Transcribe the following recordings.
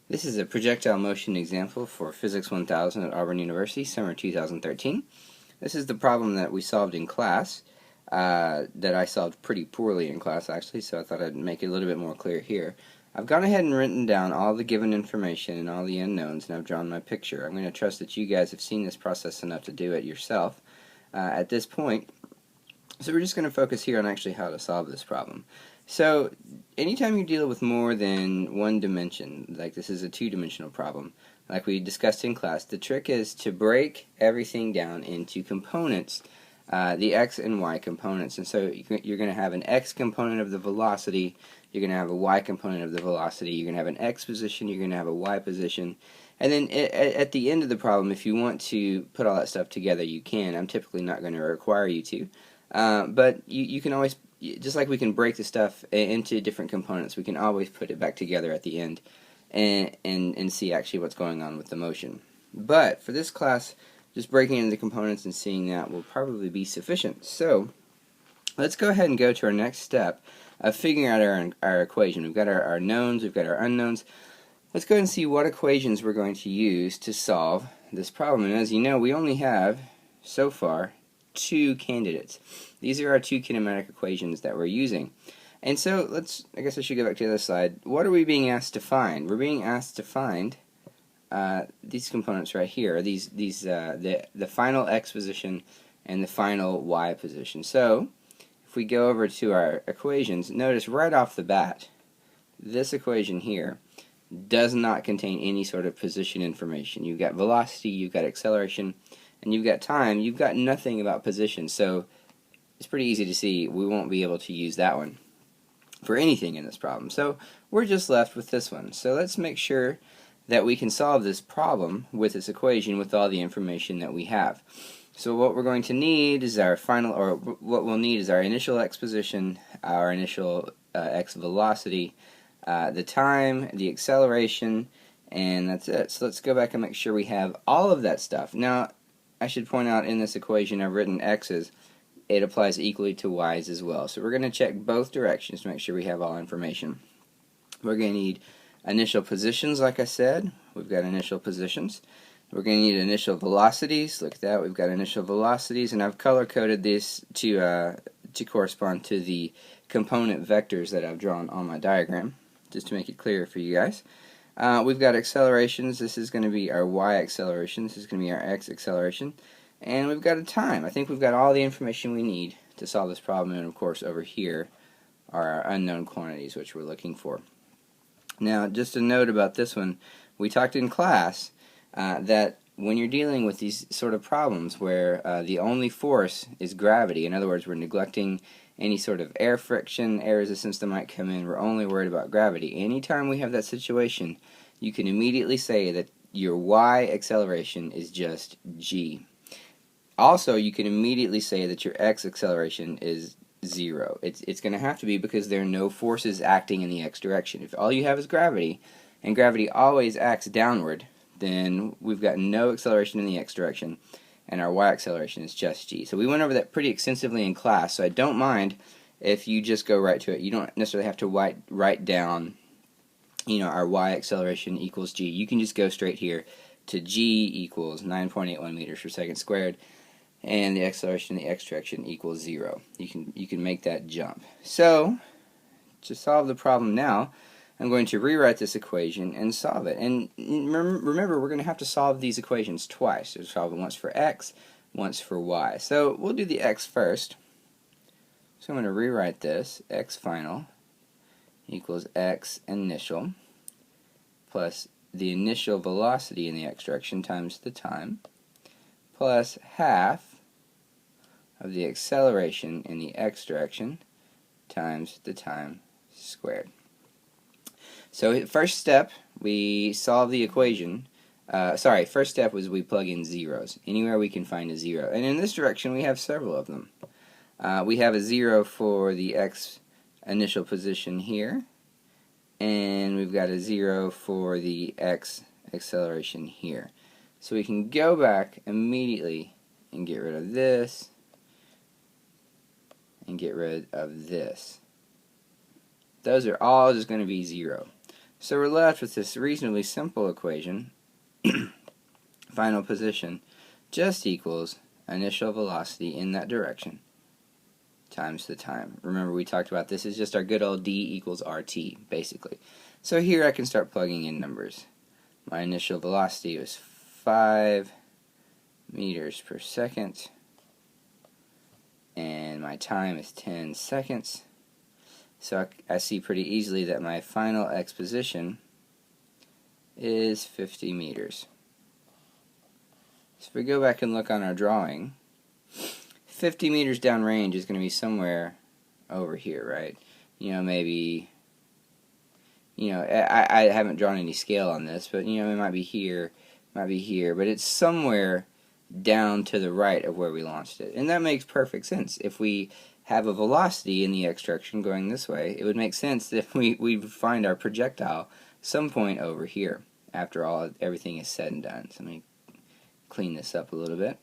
This is a projectile motion example for Physics 1000 at Auburn University, summer 2013. This is the problem that we solved in class, that I solved pretty poorly in class actually, so I thought I'd make it a little bit more clear here. I've gone ahead and written down all the given information and all the unknowns, and I've drawn my picture. I'm going to trust that you guys have seen this process enough to do it yourself at this point. So we're just going to focus here on actually how to solve this problem. So anytime you deal with more than one dimension, like this is a two-dimensional problem, like we discussed in class, the trick is to break everything down into components, the x and y components. And so you're going to have an x component of the velocity, you're going to have a y component of the velocity, you're going to have an x position, you're going to have a y position, and then at the end of the problem, if you want to put all that stuff together, you can. I'm typically not going to require you to. But you can always, just like we can break the stuff into different components, we can always put it back together at the end and see actually what's going on with the motion. But for this class, just breaking into the components and seeing that will probably be sufficient. So let's go ahead and go to our next step of figuring out our equation. We've got our knowns, we've got our unknowns. Let's go ahead and see what equations we're going to use to solve this problem. And as you know, we only have, so far, two candidates. These are our two kinematic equations that we're using. And so I guess I should go back to the other slide. What are we being asked to find? We're being asked to find these components right here, the final x position and the final y position. So if we go over to our equations, notice right off the bat, this equation here does not contain any sort of position information. You've got velocity, you've got acceleration, and you've got time. You've got nothing about position, so it's pretty easy to see we won't be able to use that one for anything in this problem. So we're just left with this one. So let's make sure that we can solve this problem with this equation with all the information that we have. So what we're going to need is our final, or what we'll need is our initial x position, our initial x velocity, the time, the acceleration, and that's it. So let's go back and make sure we have all of that stuff. Now, I should point out in this equation I've written x's. It applies equally to y's as well. So we're going to check both directions to make sure we have all information. We're going to need initial positions, like I said. We've got initial positions. We're going to need initial velocities. Look at that. We've got initial velocities, and I've color-coded this to correspond to the component vectors that I've drawn on my diagram, just to make it clearer for you guys. We've got accelerations. This is going to be our y acceleration. This is going to be our x acceleration. And we've got a time. I think we've got all the information we need to solve this problem. And of course, over here are our unknown quantities, which we're looking for. Now, just a note about this one. We talked in class that when you're dealing with these sort of problems where the only force is gravity, in other words, we're neglecting any sort of air friction, air resistance that might come in, we're only worried about gravity. Anytime we have that situation, you can immediately say that your y acceleration is just g. Also, you can immediately say that your x acceleration is 0. It's going to have to be because there are no forces acting in the x direction. If all you have is gravity, and gravity always acts downward, then we've got no acceleration in the x direction, and our y acceleration is just g. So we went over that pretty extensively in class, so I don't mind if you just go right to it. You don't necessarily have to write down, our y acceleration equals g. You can just go straight here to g equals 9.81 meters per second squared, and the acceleration in the x direction equals 0. You can make that jump. So to solve the problem now, I'm going to rewrite this equation and solve it. And remember, we're going to have to solve these equations twice. So solve it once for x, once for y. So we'll do the x first. So I'm going to rewrite this. X final equals x initial plus the initial velocity in the x direction times the time plus half of the acceleration in the x direction times the time squared. So first step, we solve the equation. First step was we plug in zeros. Anywhere we can find a 0. And in this direction we have several of them. We have a 0 for the x initial position here, and we've got a 0 for the x acceleration here. So we can go back immediately and get rid of this and get rid of this. Those are all just going to be 0. So we're left with this reasonably simple equation. Final position just equals initial velocity in that direction times the time. Remember, we talked about this is just our good old d equals rt, basically. So here I can start plugging in numbers. My initial velocity was 5 meters per second, and my time is 10 seconds. So I see pretty easily that my final x position is 50 meters. So if we go back and look on our drawing, 50 meters downrange is going to be somewhere over here, right? Maybe, I haven't drawn any scale on this, but, it might be here, but it's somewhere down to the right of where we launched it. And that makes perfect sense. If we have a velocity in the x direction going this way, it would make sense that we find our projectile some point over here after everything is said and done. So let me clean this up a little bit.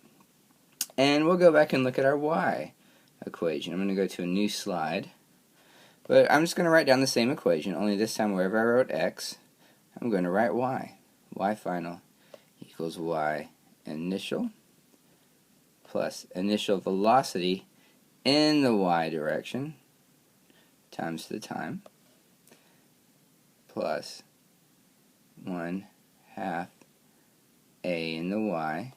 And we'll go back and look at our y equation. I'm going to go to a new slide. But I'm just going to write down the same equation, only this time wherever I wrote x, I'm going to write y. Y final equals y initial plus initial velocity in the y direction times the time plus 1/2 a in the y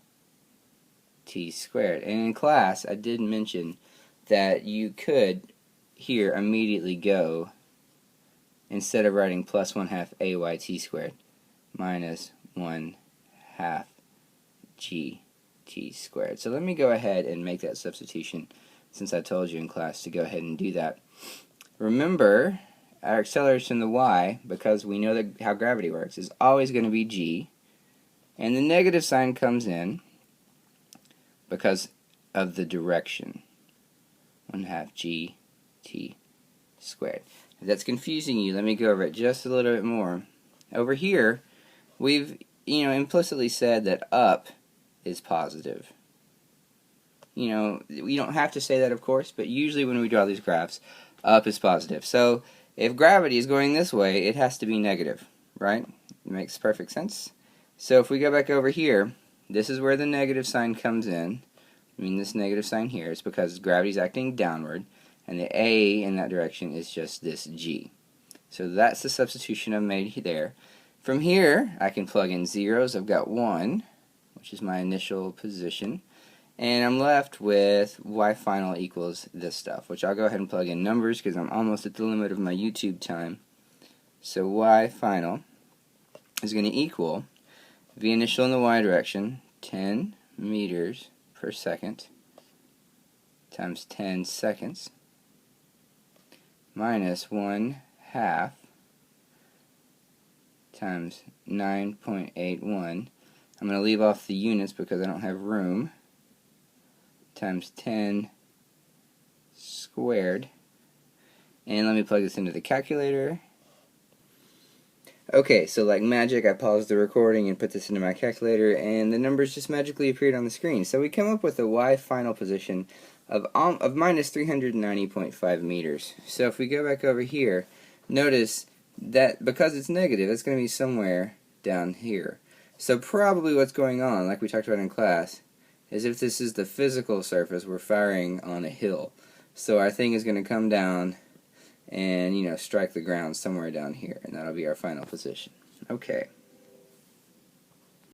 t squared. And in class I did mention that you could here immediately go, instead of writing plus 1/2 ay t squared, minus 1/2 g t squared. So let me go ahead and make that substitution, since I told you in class to go ahead and do that. Remember, our acceleration in the y, because we know that how gravity works, is always going to be g, and the negative sign comes in because of the direction. 1/2 g t squared. If that's confusing you, let me go over it just a little bit more. Over here, we've implicitly said that up is positive. We don't have to say that, of course, but usually when we draw these graphs, up is positive. So if gravity is going this way, it has to be negative, right? It makes perfect sense. So if we go back over here, this is where the negative sign comes in. This negative sign here is because gravity is acting downward, and the a in that direction is just this g. So that's the substitution I've made there. From here, I can plug in zeros. I've got 1, which is my initial position, and I'm left with y final equals this stuff, which I'll go ahead and plug in numbers because I'm almost at the limit of my YouTube time. So y final is going to equal v initial in the y direction, 10 meters per second times 10 seconds minus 1/2 times 9.81. I'm going to leave off the units because I don't have room, times 10 squared. And let me plug this into the calculator. Okay, so like magic, I paused the recording and put this into my calculator, and the numbers just magically appeared on the screen. So we come up with a y final position of minus 390.5 meters. So if we go back over here, notice that because it's negative, it's going to be somewhere down here. So probably what's going on, like we talked about in class, is if this is the physical surface, we're firing on a hill. So our thing is going to come down and strike the ground somewhere down here, and that'll be our final position. Okay.